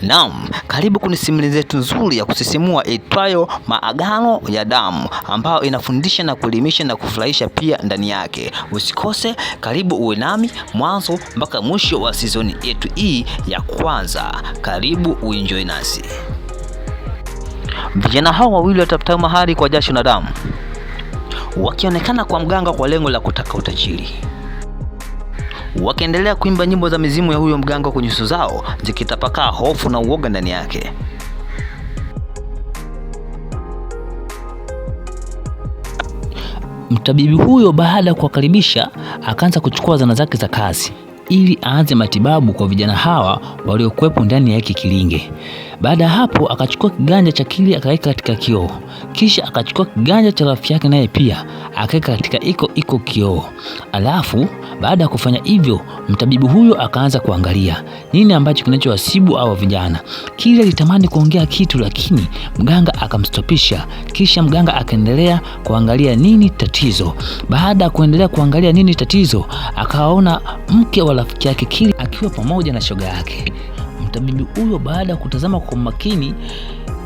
Naam, karibu kwenye simulizi yetu nzuri ya kusisimua itwayo Maagano ya Damu, ambayo inafundisha na kuelimisha na kufurahisha pia ndani yake. Usikose, karibu uwe nami mwanzo mpaka mwisho wa season yetu hii ya kwanza. Karibu uenjoy nasi. Vijana hao wawili watafuta mahari kwa jasho na damu, wakionekana kwa mganga kwa lengo la kutaka utajiri. Wakiendelea kuimba nyimbo za mizimu ya huyo mganga kwenye nyuso zao zikitapakaa hofu na uoga ndani yake. Mtabibu huyo baada ya kuwakaribisha akaanza kuchukua zana zake za kazi ili aanze matibabu kwa vijana hawa waliokuwepo ndani ya hiki kilinge. Baada ya hapo akachukua kiganja cha kili akaweka katika kioo. Kisha akachukua kiganja cha rafiki yake naye pia akaweka katika iko kioo. Alafu baada ya kufanya hivyo, mtabibu huyo akaanza kuangalia nini ambacho kinachowasibu hao vijana. Kili alitamani kuongea kitu lakini mganga akamstopisha. Kisha mganga akaendelea kuangalia nini tatizo. Baada ya kuendelea kuangalia nini tatizo, akaona mke wa rafiki yake Kili akiwa pamoja na shoga yake. Mtabibu huyo baada ya kutazama kwa makini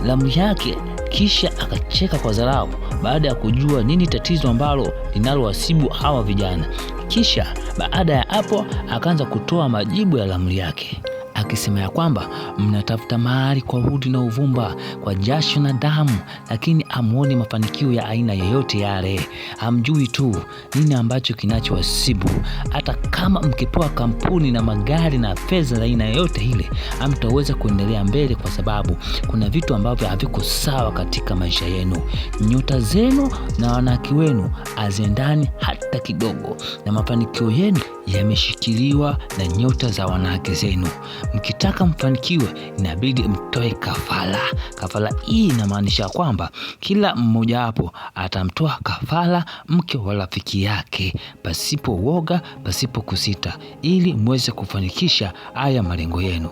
ramli yake, kisha akacheka kwa dharau baada ya kujua nini tatizo ambalo linalowasibu hawa vijana. Kisha baada ya hapo akaanza kutoa majibu ya ramli yake akisema ya kwamba mnatafuta mahari kwa udi na uvumba, kwa jasho na damu, lakini hamuoni mafanikio ya aina yoyote yale. Hamjui tu nini ambacho kinachowasibu. Hata kama mkipewa kampuni na magari na fedha za aina yoyote ile, hamtaweza kuendelea mbele kwa sababu kuna vitu ambavyo haviko sawa katika maisha yenu. Nyota zenu na wanawake wenu haziendani hata kidogo, na mafanikio yenu yameshikiliwa na nyota za wanawake zenu. Mkitaka mfanikiwe inabidi mtoe kafara. Kafara hii inamaanisha kwamba kila mmoja hapo atamtoa kafara mke wa rafiki yake pasipo woga, pasipo kusita, ili muweze kufanikisha haya malengo yenu.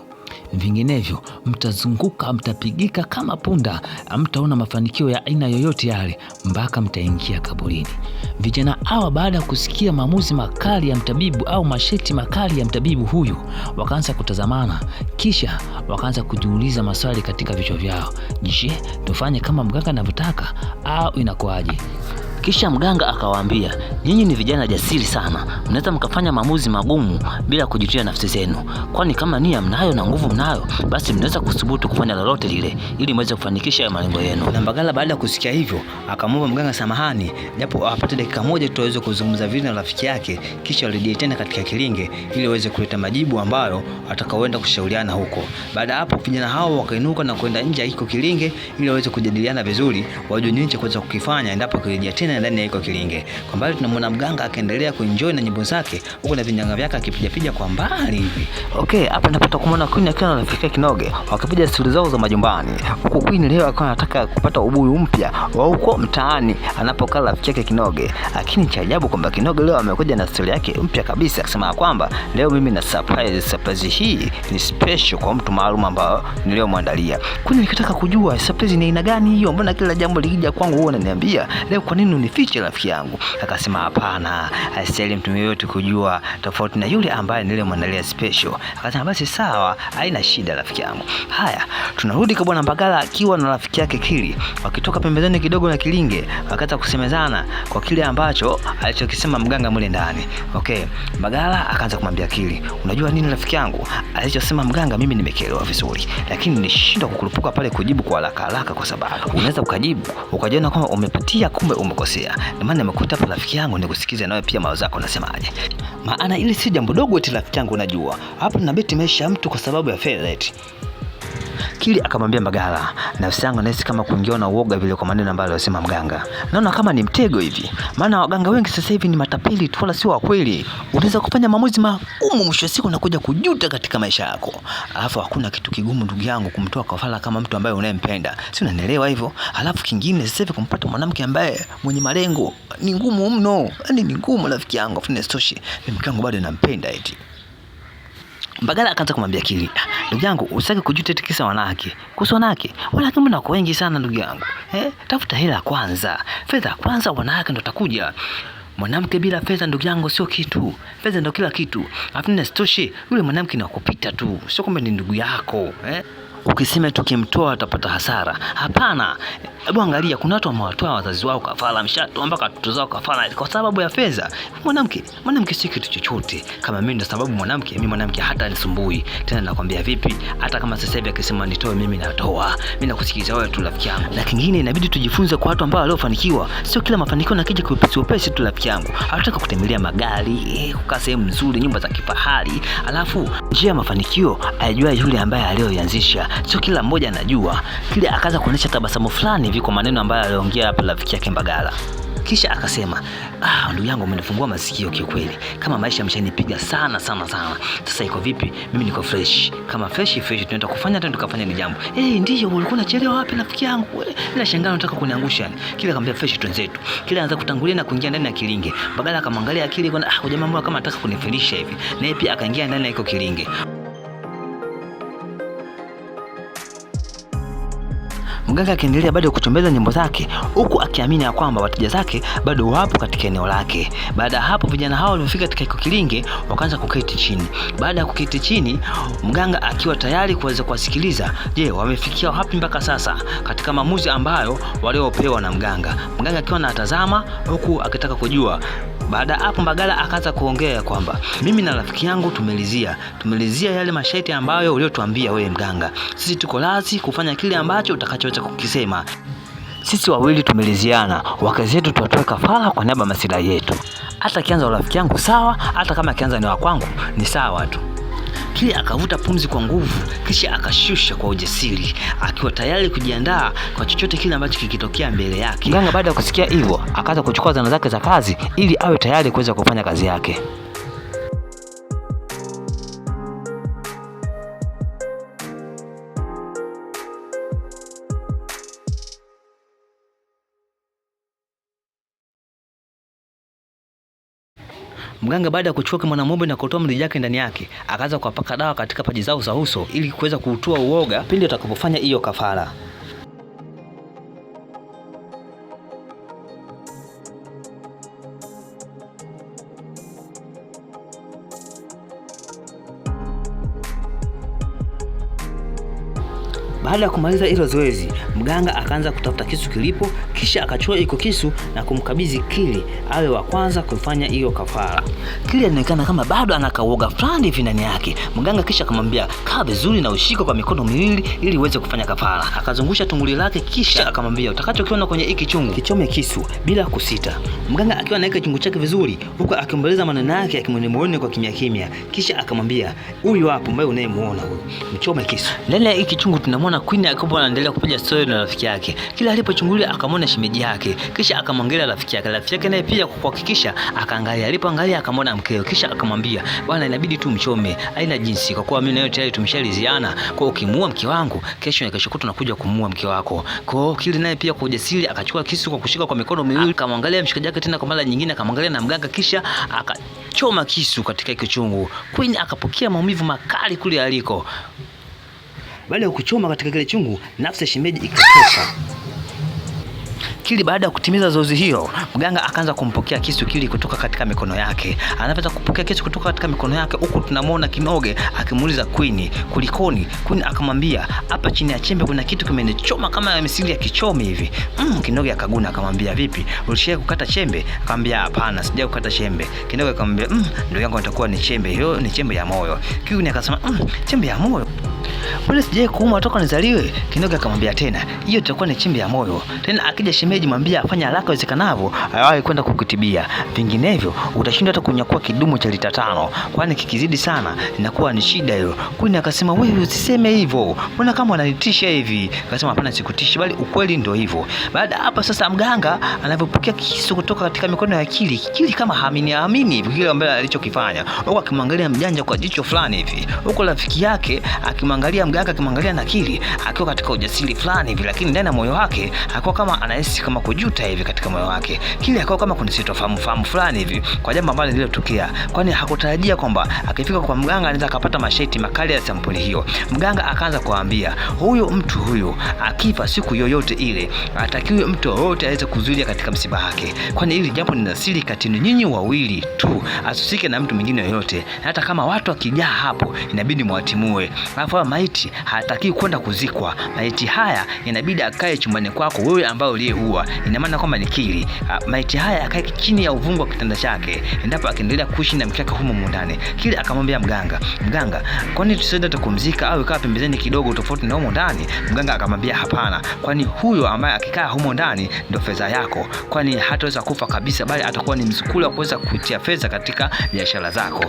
Vinginevyo mtazunguka, mtapigika kama punda, hamtaona mafanikio ya aina yoyote yale mpaka mtaingia kaburini. Vijana hawa baada ya kusikia maamuzi makali ya mtabibu au masharti makali ya mtabibu huyu, wakaanza kutazamana, kisha wakaanza kujiuliza maswali katika vichwa vyao. Je, tufanye kama mganga anavyotaka au inakuaje? Kisha mganga akawaambia, nyinyi ni vijana jasiri sana, mnaweza mkafanya maamuzi magumu bila kujitia nafsi zenu. Kwani kama nia mnayo na nguvu mnayo, basi mnaweza kuthubutu kufanya lolote lile ili muweze kufanikisha malengo yenu. Na Mbagala baada ya kusikia hivyo akamwomba mganga samahani, japo apate dakika moja tu aweze kuzungumza vile na rafiki yake, kisha warejee tena katika kilinge ili aweze kuleta majibu ambayo atakaoenda kushauriana huko. Baada hapo vijana hao wakainuka na kwenda nje ya iko kilinge ili waweze kujadiliana vizuri, wajue nini cha kuweza kukifanya endapo kurejea tena ndani ya iko kilinge. Kwa mbali tunamwona mganga akaendelea kuenjoy na nyimbo zake huko na vinyanga vyake akipiga kwa mbali hivi. Okay, hapa napata kumwona Queen akiwa na rafiki Kinoge wakipiga stori zao za majumbani. Huko Queen leo akawa anataka kupata ubuyu mpya wa huko mtaani anapokaa rafiki yake Kinoge. Lakini cha ajabu kwamba Kinoge leo amekuja na stori yake mpya kabisa, akisema kwamba leo mimi na surprise hii ni special kwa mtu maalum ambao niliyomwandalia. Queen nikitaka kujua surprise ni aina gani hiyo, mbona kila jambo likija kwangu huwa ananiambia leo kwa nini unifiche rafiki yangu? Akasema hapana, asili mtu yeyote kujua tofauti na yule ambaye nilimwandalia special. Akasema basi sawa, haina shida rafiki yangu. Haya, tunarudi kwa bwana Mbagala akiwa na rafiki yake Kili. Wakitoka pembezoni kidogo na kilinge, wakaanza kusemezana kwa kile ambacho alichokisema mganga mule ndani. Okay, Mbagala akaanza kumwambia Kili, unajua nini rafiki yangu? Alichosema mganga mimi nimekielewa vizuri, lakini nishindwa kukurupuka pale kujibu kwa haraka kwa sababu unaweza ukajibu ukajiona kwamba umepatia kumbe umekosea. Ndio maana nimekuta hapa rafiki yangu nikusikize nawe pia mawazo yako unasemaje. Maana ili si jambo dogo eti rafiki yangu, unajua hapo tunabeti maisha ya mtu kwa sababu ya fedha eti. Kili akamwambia Mbagala, nafsi yangu nahisi kama kuingiwa na uoga vile kwa maneno ambayo alisema mganga. Naona kama ni mtego hivi. Maana waganga wengi sasa hivi ni matapeli tu, wala sio wa kweli. Unaweza kufanya maamuzi magumu, mwisho wa siku unakuja kujuta katika maisha yako. Alafu hakuna kitu kigumu ndugu yangu kumtoa kafara kama mtu ambaye unayempenda. Si unanielewa hivyo? Alafu kingine sasa hivi kumpata mwanamke ambaye mwenye malengo ni ngumu mno. Yaani ni ngumu rafiki yangu, afu nisitoshe mke wangu bado nampenda eti. Mbagala akaanza kumwambia Kili, ndugu yangu usitaki kujuta eti kisa wanawake. Kuhusu wanawake, wanawake mbona wako wengi sana ndugu yangu. Tafuta hela kwanza. Fedha kwanza, wanawake ndo takuja. Mwanamke bila fedha ndugu yangu sio kitu. Fedha ndio kila kitu. Alafu nisitoshe yule mwanamke ni wakupita tu. Sio kwamba ni ndugu yako. ukisema tukimtoa atapata hasara. Hapana, hebu angalia, kuna watu wamewatoa wazazi wao kafara, mshatoa mpaka watoto zao kafara kwa sababu ya fedha. Mwanamke si kitu chochote. Kama mimi ndio sababu mimi mwanamke hata nisumbui. Tena nakwambia vipi, hata kama sasa hivi akisema nitoe, mimi natoa. Mimi nakusikiliza wewe tu rafiki yangu. Na kingine inabidi tujifunze kwa watu ambao waliofanikiwa. Sio kila mafanikio nakija upesi tu rafiki yangu. Hatutaka kutembelea magari, kukaa sehemu nzuri, nyumba za kifahari. Alafu njia ya mafanikio ajua yule ambaye aliyoianzisha. Sio kila mmoja anajua. Kile akaanza kuonyesha tabasamu fulani hivi kwa maneno ambayo aliongea hapa rafiki yake Mbagala. Kisha akasema, ndugu yangu umenifungua masikio kiukweli. Kama maisha yameshanipiga sana. Sasa iko vipi? Mimi niko fresh. Kama fresh tunaenda tukafanya ni jambo. Ndio ulikuwa unachelewa wapi rafiki yangu? Ila shangaa unataka kuniangusha. Kile akamwambia fresh twenzetu. Kile anaanza kutangulia na kuingia ndani ya kilinge. Mbagala akamwangalia akili kwa jamaa mbona kama anataka kunifilisha hivi. Naye pia akaingia ndani ya iko kilinge. Mganga akaendelea bado kuchombeza nyimbo zake huku akiamini ya kwamba wateja zake bado wapo katika eneo lake. Baada ya hapo vijana hao walifika katika kilinge wakaanza kuketi chini. Baada ya kuketi chini, mganga akiwa tayari kuweza kuwasikiliza, je, wamefikia wapi mpaka sasa katika maamuzi ambayo waliopewa na mganga. Mganga akiwa anatazama huku akitaka kujua. Baada hapo Mbagala akaanza kuongea kwamba mimi na rafiki yangu tumelizia yale masharti ambayo uliotuambia wewe mganga. Sisi tuko lazi kufanya kile ambacho utakachoweza kukisema. Sisi wawili tumeliziana, wake zetu tuwatoe kafara kwa niaba ya maslahi yetu. Hata kianza rafiki yangu sawa, hata kama kianza ni wa kwangu ni sawa tu. Kile akavuta pumzi kwa nguvu, kisha akashusha kwa ujasiri, akiwa tayari kujiandaa kwa chochote kile ambacho kikitokea mbele yake. Mganga baada ya kusikia hivyo, akaanza kuchukua zana zake za kazi ili awe tayari kuweza kufanya kazi yake. Mganga baada ya kuchukua mwanamwombe na kutoa mrija yake ndani yake, akaanza kuwapaka dawa katika paji zao za uso ili kuweza kuutoa uoga pindi atakapofanya hiyo kafara. Baada ya kumaliza hilo zoezi, mganga akaanza kutafuta kisu kilipo, kisha akachukua iko kisu na kumkabidhi Kili awe wa kwanza kufanya hiyo kafara. Kili anaonekana kama bado anakaoga fulani hivi ndani yake. Mganga kisha akamwambia, kaa vizuri na ushike kwa mikono miwili ili uweze kufanya kafara. Akazungusha tunguli lake kisha akamwambia, utakachokiona kwenye hiki chungu kichome kisu bila kusita. Mganga akiwa anaweka chungu chake vizuri huku akiomboleza maneno yake akimwone kwa kimya. Kisha akamwambia, huyu hapo ambaye unayemuona huyu, mchome kisu. Ndani ya hiki chungu tunamwona Queen akiwa anaendelea kupiga story na rafiki yake. Kila alipochungulia akamwona shemeji yake, kisha akamwangalia rafiki yake naye pia kuhakikisha akaangalia. Alipoangalia akamwona mkeo, kisha akamwambia, bwana inabidi tu mchome, haina jinsi kwa kuwa mimi na wewe tayari tumeshaliziana. Kwa ukimuua mke wangu, kesho na kesho kutwa nakuja kumuua mke wako. Kwa hiyo Kili naye pia kwa ujasiri akachukua kisu kwa kushika kwa mikono miwili, akamwangalia mshikaji wake tena kwa mara nyingine, akamwangalia na mganga, kisha akachoma kisu katika kichungu. Queen akapokea maumivu makali kule aliko. Baada ya kuchoma katika kile chungu, nafsi ya shemeji ikatoka. Kili baada ya kutimiza zoezi hiyo, mganga akaanza kumpokea kisu Kili kutoka katika mikono yake. Anaweza kupokea kisu kutoka katika mikono yake huku tunamwona Kinoge akimuuliza Queen, kulikoni? Queen akamwambia, hapa chini ya chembe kuna kitu kimenichoma kama misili ya kichomi hivi. Kinoge akaguna akamwambia, vipi? Ulishaye kukata chembe? Akamwambia, hapana, sijawahi kukata chembe. Kinoge akamwambia, ndio yangu nitakuwa ni chembe. Hiyo ni chembe ya moyo. Queen akasema, chembe ya moyo? Wala sijawahi kuuma toka nizaliwe. Kinoge akamwambia tena, hiyo itakuwa ni chembe ya moyo. Tena akija shemeji mwambie afanye haraka iwezekanavyo awahi kwenda kukutibia. Vinginevyo utashindwa hata kunyakua kidumu cha lita 5, kwani kikizidi sana inakuwa ni shida hiyo. Queen akasema, wewe usiseme hivyo. Mbona kama unanitisha hivi? Akasema, hapana sikutishi bali ukweli ndio hivyo. Baada hapa sasa mganga anapopokea kisu kutoka katika mikono ya Kili. Kili kama haamini hivi kile ambacho alichokifanya. Huko akimwangalia mjanja kwa jicho fulani hivi. Huko rafiki yake akimwangalia mganga akimwangalia na Kili akiwa katika ujasiri fulani hivi, lakini ndani ya moyo wake akawa kama anahisi kama kujuta hivi katika moyo wake. Kili akawa kama kuna sitofahamu fulani hivi kwa jambo ambalo lililotokea, kwani hakutarajia kwamba akifika kwa mganga anaweza akapata masharti makali ya sampuli hiyo. Mganga akaanza kuambia, mtu huyo akifa siku yoyote ile atakiwe mtu yoyote aweze kuzuia katika msiba wake, kwani hili jambo ni siri kati yenu nyinyi wawili tu, asisike na mtu mwingine yoyote. Hata kama watu wakijaa hapo inabidi mwatimue, alafu maiti maiti hataki kwenda kuzikwa. Maiti haya inabidi akae chumbani kwako wewe ambaye uliyeua. Ina maana kwamba ni Kili. Maiti haya akae chini ya uvungu wa kitanda chake endapo akiendelea kuishi na mkeka humo ndani. Kili akamwambia mganga, kwani tusiende tukumzika au ikawa pembezeni kidogo tofauti na humo ndani? Mganga akamwambia hapana, kwani huyo ambaye akikaa humo ndani ndio fedha yako, kwani hataweza kufa kabisa, bali atakuwa ni msukula wa kuweza kutia fedha katika biashara zako.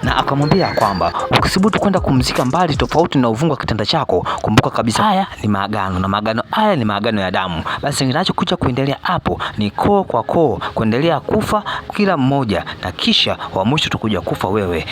Na akamwambia kwamba ukisibutu kwenda kumzika mbali tofauti na uvungu wa kitanda chako, kumbuka kabisa haya ni maagano, na maagano haya ni maagano ya damu. Basi kinachokuja kuendelea hapo ni koo kwa koo kuendelea kufa kila mmoja, na kisha wa mwisho tukuja kufa wewe,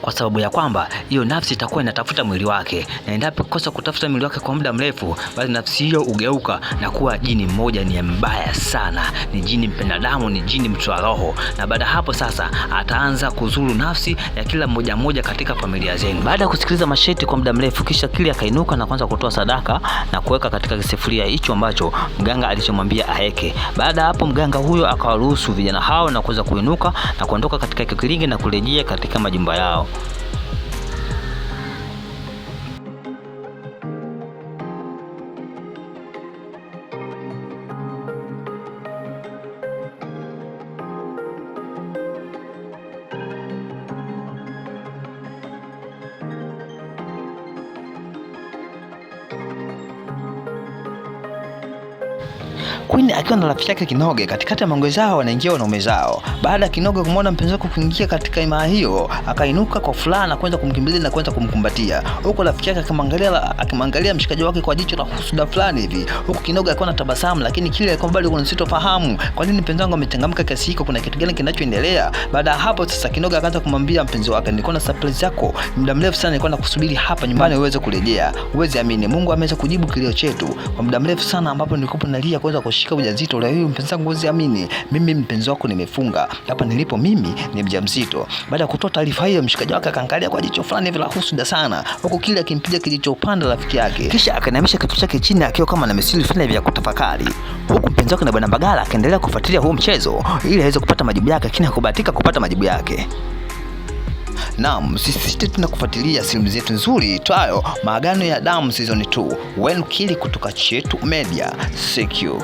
kwa sababu ya kwamba hiyo nafsi itakuwa inatafuta mwili wake, na endapo kosa kutafuta mwili wake kwa muda mrefu, basi nafsi hiyo ugeuka na kuwa jini mmoja ni mbaya sana, ni jini mpenda damu, ni jini mtoa roho. Na baada hapo sasa ataanza kuzuru nafsi ya kila mmoja katika familia zenu. Baada ya kusikiliza masheti kwa muda mrefu, kisha Kili akainuka na kuanza kutoa sadaka na kuweka katika kisefuria hicho ambacho mganga alichomwambia aeke. Baada hapo mganga huyo akawaruhusu vijana hao na kuweza kuinuka na kuondoka katika kilinge na kurejea katika majumba yao. Queen akiwa na rafiki yake Kinoge, katikati ya maongezi yao wanaingia wanaume zao. Baada ya Kinoge kumwona mpenzi wake kuingia katika imaa hiyo, akainuka kwa furaha na kuanza kumkimbilia na kuanza kumkumbatia, huko rafiki yake akimwangalia mshikaji wake kwa jicho la husuda fulani hivi, huko Kinoge alikuwa anatabasamu, lakini kile alikuwa bado kuna sitofahamu, kwa nini mpenzi wangu amechangamka kiasi hiko, kuna kitu gani kinachoendelea? Baada ya hapo sasa Kinoge akaanza kumwambia mpenzi wake, nilikuwa na surprise yako muda mrefu sana, nilikuwa nakusubiri hapa nyumbani uweze kurejea. Uweze amini, Mungu ameweza kujibu kilio chetu kwa muda mrefu sana, ambapo nilikuwa nalia kuweza kushika ujauzito. Leo hii mpenzi wangu, uweze amini, mimi mpenzi wako nimefunga hapa nilipo, mimi ni mjamzito. Baada ya kutoa taarifa hiyo, mshikaji wake akaangalia kwa jicho fulani hivi la husuda sana, huko Kile akimpiga kilichopanda rafiki yake, kisha akanamisha kitu chake chini akiwa kama na misuli fulani hivi ya kutafakari, huku mpenzi wake na Bwana Mbagala akaendelea kufuatilia huo mchezo ili aweze kupata majibu yake, lakini hakubahatika kupata majibu yake. Naam, sisi tunakufuatilia simulizi zetu nzuri itwayo Maagano ya Damu Season 2. Kili kutoka Chetu Media. Thank you.